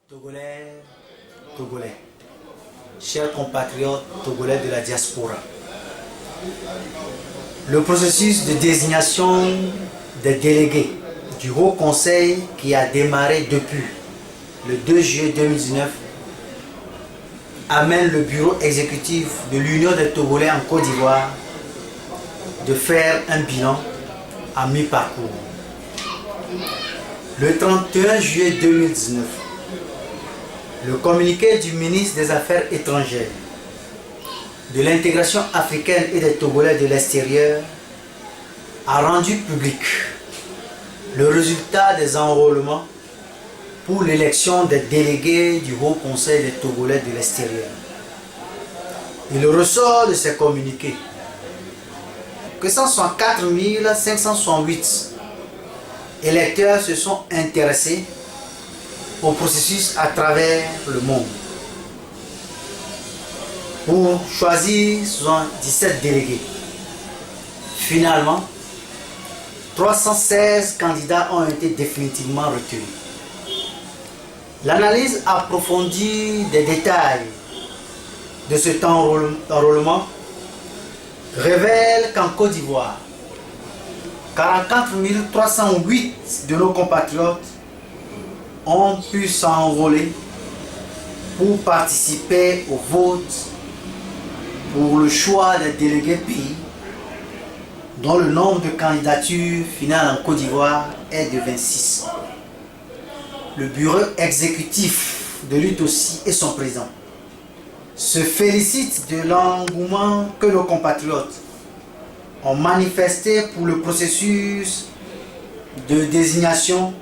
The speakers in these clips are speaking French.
Togolais, Togolais, chers compatriotes togolais de la diaspora, le processus de désignation des délégués du Haut Conseil qui a démarré depuis le 2 juillet 2019 amène le bureau exécutif de l'Union des Togolais en Côte d'Ivoire de faire un bilan à mi-parcours. Le 31 juillet 2019, le communiqué du ministre des Affaires étrangères, de l'intégration africaine et des Togolais de l'extérieur a rendu public le résultat des enrôlements pour l'élection des délégués du Haut Conseil des Togolais de l'extérieur. Il ressort de ces communiqués que 164 568 électeurs se sont intéressés au processus à travers le monde pour choisir 77 délégués. Finalement, 316 candidats ont été définitivement retenus. L'analyse approfondie des détails de cet enrôlement révèle qu'en Côte d'Ivoire, 44 308 de nos compatriotes ont pu s'enrôler pour participer au vote pour le choix des délégués pays, dont le nombre de candidatures finales en Côte d'Ivoire est de 26. Le bureau exécutif de l'UTOSI et son président se félicitent de l'engouement que nos compatriotes ont manifesté pour le processus de désignation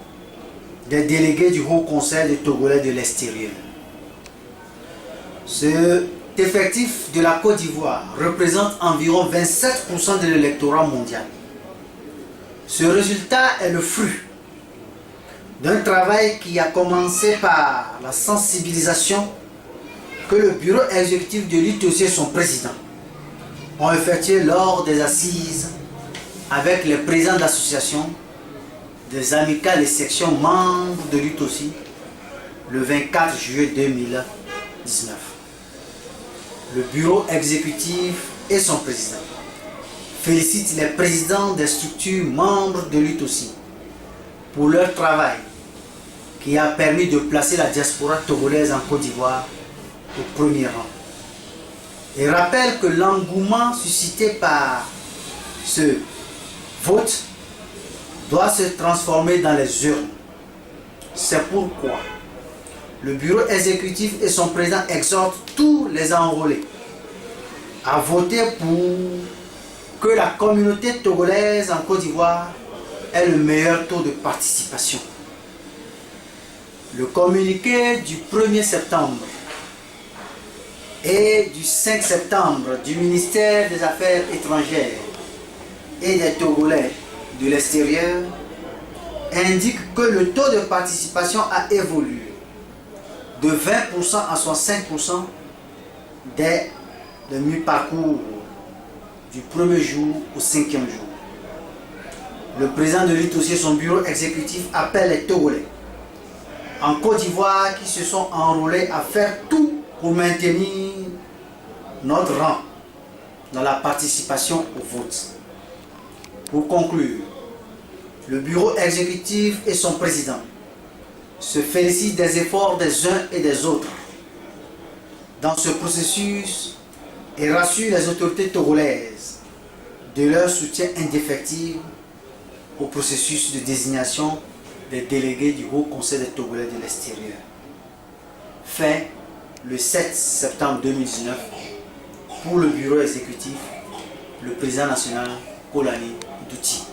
des délégués du Haut Conseil des Togolais de l'extérieur. Cet effectif de la Côte d'Ivoire représente environ 27% de l'électorat mondial. Ce résultat est le fruit d'un travail qui a commencé par la sensibilisation que le bureau exécutif de l'UTOSI et son président ont effectué lors des assises avec les présidents d'associations, des amicales et sections membres de l'UTOSI le 24 juillet 2019. Le bureau exécutif et son président félicitent les présidents des structures membres de l'UTOSI pour leur travail qui a permis de placer la diaspora togolaise en Côte d'Ivoire au premier rang. Et rappelle que l'engouement suscité par ce vote doit se transformer dans les urnes. C'est pourquoi le bureau exécutif et son président exhortent tous les enrôlés à voter pour que la communauté togolaise en Côte d'Ivoire ait le meilleur taux de participation. Le communiqué du 1er septembre et du 5 septembre du ministère des Affaires étrangères et des Togolais de l'extérieur indique que le taux de participation a évolué de 20% à 65% dès le mi-parcours du premier jour au 5e jour. Le président de l'UTOSI et son bureau exécutif appelle les Togolais en Côte d'Ivoire qui se sont enrôlés à faire tout pour maintenir notre rang dans la participation au vote. Pour conclure, le bureau exécutif et son président se félicitent des efforts des uns et des autres dans ce processus et rassurent les autorités togolaises de leur soutien indéfectible au processus de désignation des délégués du Haut Conseil des Togolais de l'extérieur. Fait le 7 septembre 2019 pour le bureau exécutif, le président national Kolani Douti.